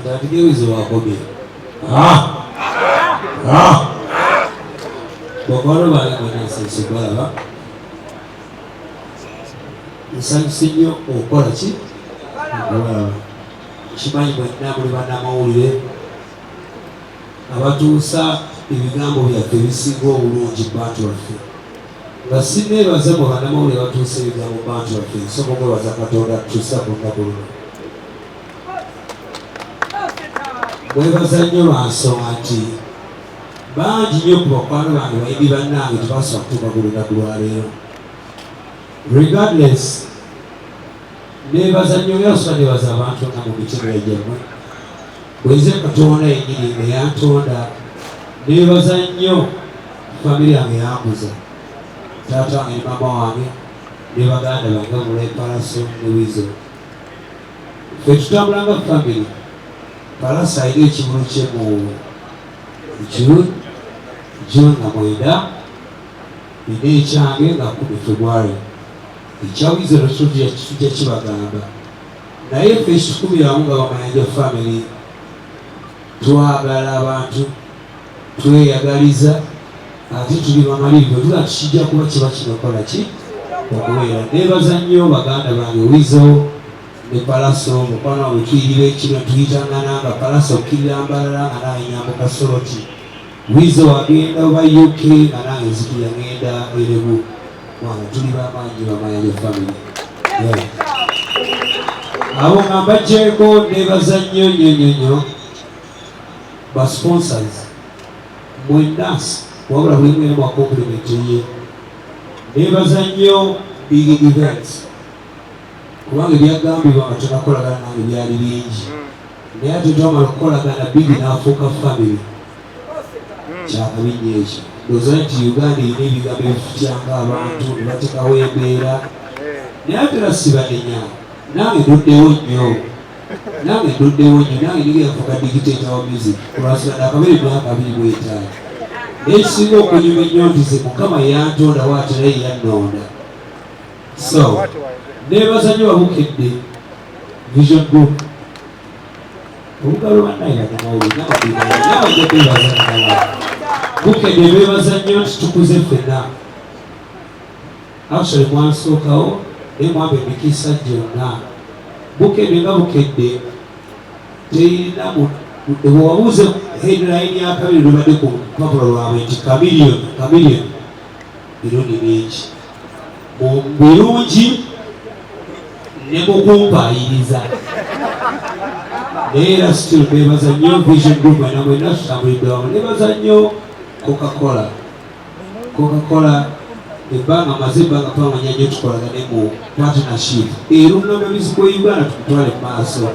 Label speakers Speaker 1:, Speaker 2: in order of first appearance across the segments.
Speaker 1: Atatige wizo wakobe. Bokoro bali kwenye sisi balaba. Nsanyuse nnyo okukola ki? Okulaba. Kimanyi bwenna muli bannamawulire abatuusa ebigambo byaffe ebisinga obulungi bantu baffe. Nga sinneebaza mu bannamawulire batuusa ebigambo bantu baffe nsooka okwebaza Katonda atuusa ku lunaku luno. Mwebaza nnyo lwa nsonga nti bangi nnyo ku bakwano bange bayimbi bannange tebasobola kutuuka ku lunaku lwa leero. Regardless, neebaza nnyo era osobola neebaza abantu nga mu mitendera gyammwe. Bwenze Katonda yennyini nga yantonda, neebaza nnyo famire yange yankuza. Taata wange ne mama wange ne baganda bange Mulayi Palaso ne Wizo. Ffe tutambulanga famire. Palaso alina ekibulu kye mu June nga 9, nina ekyange nga 10 February. Ekyawizo tujja kibagamba. Naye ffe kitukubiramu nga Bamayanja family twagala abantu, tweyagaliza, ate tuli bamalirivu tuga tukijja kuba kiba kinokola ki okubeera. Neebaza nnyo baganda bange Wizo ne Palaso, mukwano wange tuyirira ekino tuyitangana nga Palaso okkirira Mbalala nga nange nyambuka Soroti. Wizo agenda oba UK nga nange nzikirira ngenda Erebu. Mwana tuli bamaanyi Bamayanja family. Abo nga mbaggyeko neebaza nnyo ba sponsors mwenna wabula buli mwene mwa compliment ye. Neebaza nnyo big events kubanga ebyagambibwa nga tunakolagana nange byali bingi, naye ate twamala okukolagana big n'afuuka family. Kyakabi nnyo ekyo. Ndowooza nti Uganda erina ebigambo ebifutyanga abantu ne bateekawo embeera, naye ate era sibanenya. Nange nduddewo nnyo, nange nigera nfuuka dictator wa music olwasibadde akabere emyaka 25. Naye ekisinga okunyuma ennyo nti ze Mukama yantonda waate naye yannonda. So neebaza nnyo Babukedde Vision Group. Obugalo bannaye bagamawulire nabajja kwebaza nawa. Bukedde beebaza nnyo nti tukuze ffenna. Actually mwansookawo naye mwambe emikisa gyonna. Bukedde nga Bukedde terina bwewabuuze headline ya kabiri lubadde ku lupapula lwabwe nti Chameleon birungi bingi mu birungi ne mu kumpaayiriza. Naye era still beebaza nnyo Vision Group ena mwena tutambulidde wamu. Neebaza nnyo Coca-Cola ebbanga maze ebbanga twamanya nnyo tukolagane mu partnership. Olungamya music wa Uganda tukutwale mu maaso.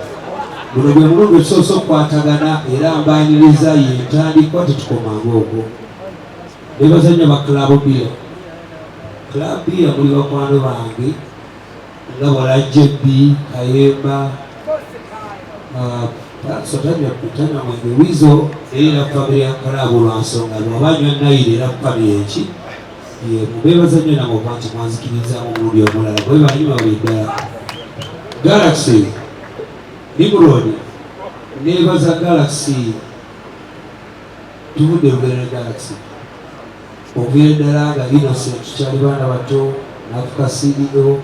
Speaker 1: Guno gwe mulundi tusoose okukwatagana era mbaaniriza yentandikwa tetukomanga okwo. Neebaza nnyo ba Club Beer. Club Beer muli bakwano bange nga Bolajjebbi, Kayemba, Sotanya Kutana Mwenge Wizo era famire ya Club lwa nsonga lwabanywa Naire era famire eki. Mubeebaza nnyo namwe bantu mwanzikirizaamu omulundi omulala bwe banyuma buli ddala. Galaxy Nimrod neebaza Galaxy, tuvudde lugerera Galaxy obuviire ddala nga Innocent tukyali baana bato n'afuka CEO.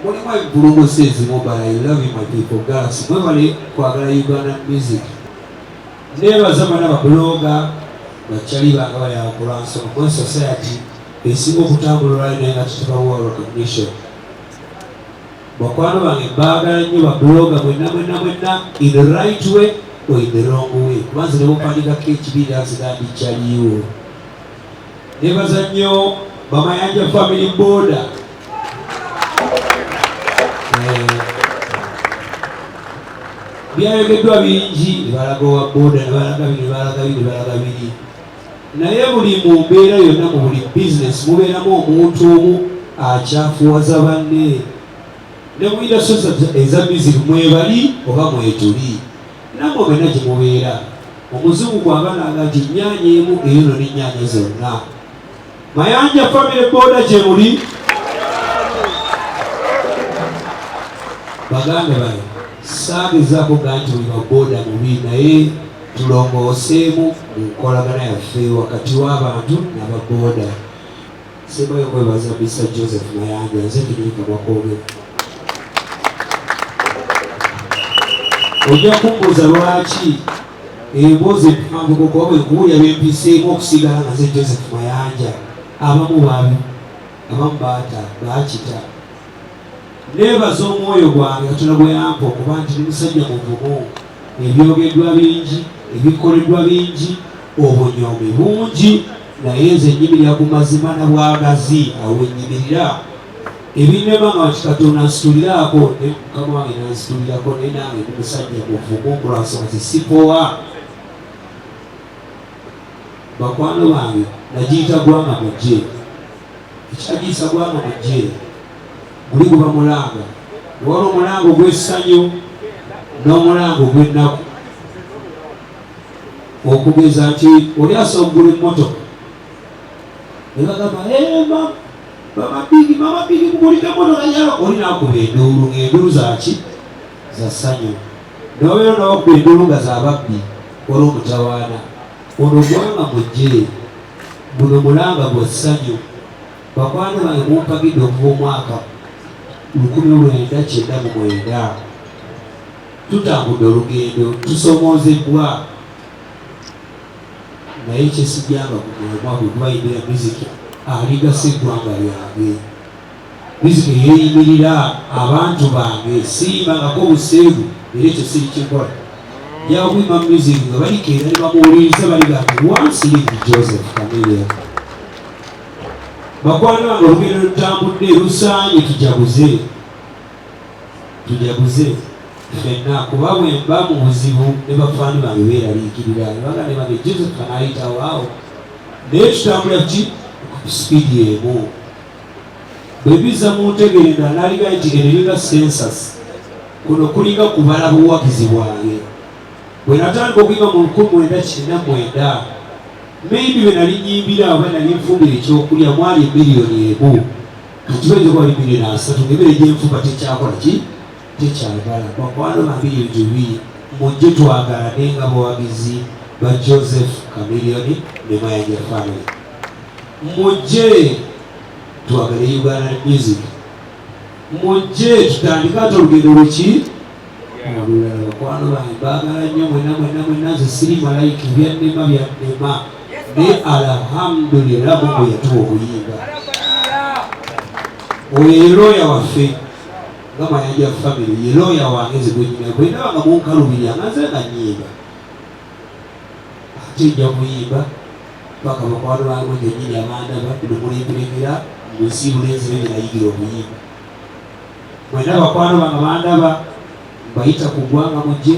Speaker 1: Mulimu ebivulungusa ezimu but I love you my people. Galaxy mwebale kwagala Uganda music. Neebaza bana babuloga bakyali banga bali abakola nsonga mu society esinga okutambula naye nga tutebawo recognition. Bakwano bange baagala nnyo babloga mwenna in the right way or in the wrong way. Kubanze ne bupandikako ekibiira nzigandi kyaliwo. Neebaza nnyo Bamayanja family Boda. Byayogeddwa bingi, ne balaga owa Boda, ne balaga biri. Naye buli mu mbeera yonna mu buli business mubeeramu omuntu omu akyafuwaza banne. Ne mu industry eza music mwebali oba mwetuli. Namwe mwenna gye mubeera. Omuzungu bw'abalanga nti nnyaanya emu eyo n'ennyaanya zonna. Mayanja family Boda gye muli. Baganda bano saagezaako gaa nti buli baboda mubi naye tulongooseemu mu nkolagana yaffe wakati w'abantu n'ababoda. Sembayo kwebaza Mr. Joseph Mayanja nze kinyika mwakoge. Ojja kumbuuza lwaki emboozi empanvu kukuba bwe nkuwulira bempiseemu okusigala nga nze Joseph Mayanja. Abamu babi, abamu baakita. Neebaza omwoyo gwange Katonda gwe yampa okuba nti ndi musajja muvumu, ebyogeddwa bingi, ebikoleddwa bingi, obunyomi bungi, naye nze nyimirira ku mazima na bwagazi. Awo nyimirira ebinnema nga bati Katonda nsituliraako, ne Mukama wange nansitulirako, naye nange ndi musajja muvumu kulwansonga tisipowa. Bakwano bange nagiyita gwanga mujje. Ekyagiyisa gwanga mujje guli guba mulanga. Waliwo omulango gw'essanyu n'omulango gw'ennaku. Okugeza nti oli asobola okugula emmotoka ne bagamba mama bigi mugulika emmotoka nyalo, oli nakuba enduulu ng'enduulu zaki za ssanyu. Nobeera nabakuba enduulu nga zababbi olw'omutawaana. Ono gwanga mujje, buno mulanga gwa ssanyu. Bakwano bange mumpagidde okuva omwaka 1999 tutambudde olugendo, tusomoozebbwa, naye kyesijjanga ku mwaka gwetubayimbira muziki aligasa eggwanga lyange. Muziki yeeyimirira abantu bange, siyimbangako buseegu era ekyo siri kikola. Njagala kuyimba muziki nga balikeera ne bamuwuliriza baligamba once lived Joseph Chameleon. Bakwano bange olugendo lutambudde lusaanye tujaguze ffenna, kuba bwe mba mu buzibu ne bafaani bange beeraliikirira ne bagamba ne bange Joseph kanayitawo awo, naye tutambula ki ku sipiidi emu. Bwe biza mu ntegere endala n'aliga nti eringa census, kuno kulinga kubala buwagizi bwange. Bwe natandika okuyimba mu 1999 maybe bwe nali nyimbira oba nali nfumbira ekyokulya mwali miliyoni emu, kati bayinza kuba ali miliyoni 3 ng'emmere gyenfumba tekyakola ki tekyagala. Bakwano bange ebintu bibiri, mujje twagalane nga bawagizi ba Joseph Chameleon ne Mayanja family. Mujje twagale Uganda music, mujje tutandika ate olugendo luki olulala. Bakwano bange baagala nnyo mwenna, nze siri malayika, byannema naye alhamdulillah Mungu yatuwa okuyimba. Oyo ye looya waffe nga Mayanja family, ye looya wange nze gwenyina. Bwe ndaba nga munkalubiranga nze nga nnyimba ate nja kuyimba paka bakwano bange gennyini abandaba nomulemberekera munsiibula enzibe bye nayigira okuyimba. Mwena bakwano bange bandaba mbayita ku ggwanga mujje.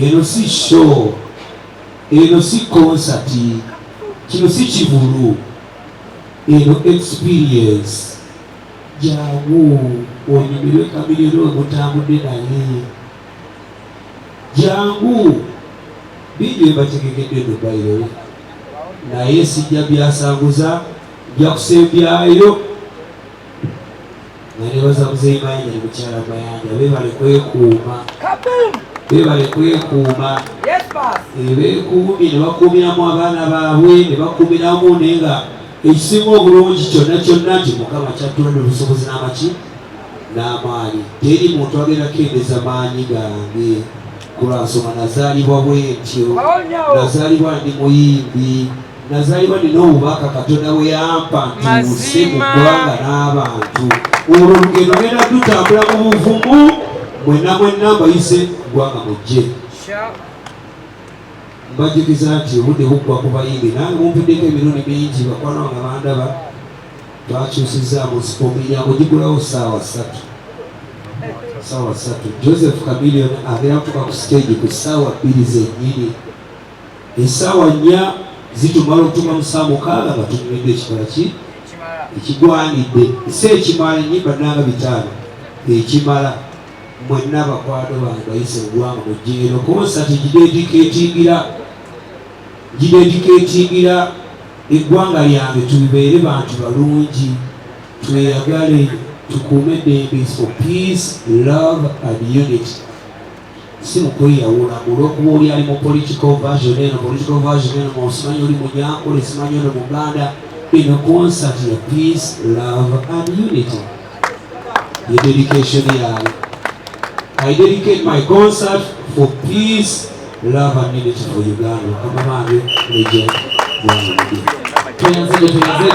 Speaker 1: Eno si show, eno si concert, kino si kivulu, eno experience. Jangu onyumirwe Chameleon oyo mutambudde naye, jangu bingi mbategekedde no bayiro, naye sijja byasanguza, nja kusembyayo. Nga nebaza muzeeyi Mayanja ne mukyala Mayanja beebale kwekuuma, beekuumye ne bakuumiramu abaana baabwe, ne bakuumiramu naye nga ekisinga obulungi kyonna nti Mukama kyatulonda obusobozi n'amaki n'amaanyi. Teri muntu agenda kendeza maanyi gange kulwansonga nazaalibwa bwentyo, nazaalibwa ndi muyimbi, nazaalibwa nina obubaka Katonda bwe yampa ntuuse mu ggwanga n'abantu. Olwo olugendo genda tutambula mu buvumu, mwenna mbayise ggwanga mujje. Mbajukiza nti obudde buggwa ku bayimbi, nange mumpiddeko emirundi mingi. Bakwano bange bandaba twakyusizaamu sipomiryango gigulawo ssaawa 3. Joseph Chameleon agera kutuuka ku stage ku ssaawa 2 zennyini. Essaawa 4 zitumala okutuuka mu ssaawa 6 nga tunyumidde ekikola ki ekigwanidde. Si ekimala ennyimba nanga 5 ekimala. Mwenna bakwano bange bayise oggwanga mujje. Eno konsati gidediketingira eggwanga lyange, tubeere bantu balungi, tweyagale, tukuume eddembe for peace, love and unity. si mukweyawula olw'okuba oli ali mu political version eno osimanyi oli munyankole simanyi ono muganda. Eno concert ya peace, love and unity. Ye dedication yayo. I dedicate my concert for peace, love and unity for Uganda. Kama manje legend.